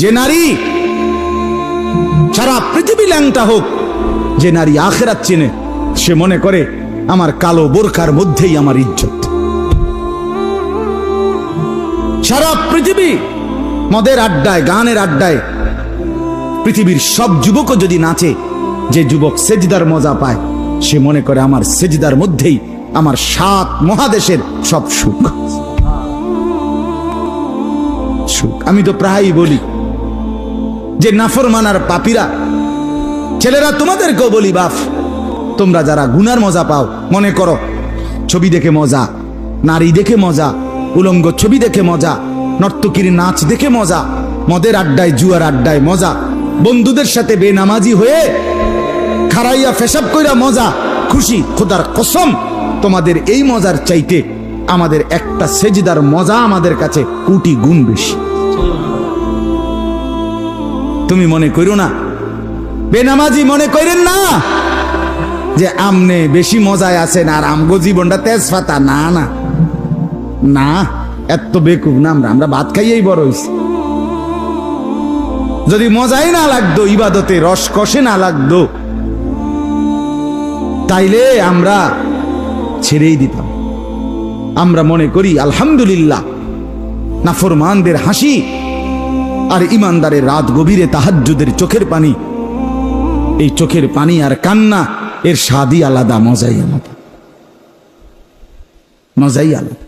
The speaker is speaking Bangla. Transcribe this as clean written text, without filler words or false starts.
যে নারী সারা পৃথিবী ল্যাংটা হোক, যে নারী আখিরাত চেনে, সে মনে করে আমার কালো বোরকার মধ্যেই আমার ইজ্জত। সারা পৃথিবী মদের আড্ডায়, গানের আড্ডায় পৃথিবীর সব যুবকও যদি নাচে, যে যুবক সেজদার মজা পায়, সে মনে করে আমার সেজদার মধ্যেই আমার 7 মহাদেশের সব সুখ। আমি তো প্রায়ই বলি যে নাফরমানার পাপীরা, ছেলেরা তোমাদেরকেও বলি, বাপ তোমরা যারা গুনার মজা পাও, মনে করো ছবি দেখে মজা, নারী দেখে মজা, উলঙ্গ ছবি দেখে মজা, নর্তকীর নাচ দেখে মজা, মদের আড্ডায় জুয়ার আড্ডায় মজা, বন্ধুদের সাথে বেনামাজি হয়ে খারাইয়া ফেসাব কইরা মজা, খুশি। খোদার কসম, তোমাদের এই মজার চাইতে আমাদের একটা সেজদার মজা আমাদের কাছে কোটি গুণ বেশি। তুমি মনে করো না, বেনামাজি মনে করেন না যে আমনে বেশি মজায় আছেন আর আমগো জীবনটা তেজপাতা। না না না, এত বেকুব না আমরা ভাত খাইয়েই বড় হইছি। যদি মজাই না লাগতো, ইবাদতে রস কষে না লাগতো, তাইলে আমরা ছেড়েই দিতাম। আমরা মনে করি আলহামদুলিল্লাহ, নাফরমানদের হাসি আর ইমানদারের রাত গভীরে তাহাজ্জুদের চোখের পানি, এই চোখের পানি আর কান্না, এর স্বাদই আলাদা, মজাই আলাদা, মজাই আলাদা।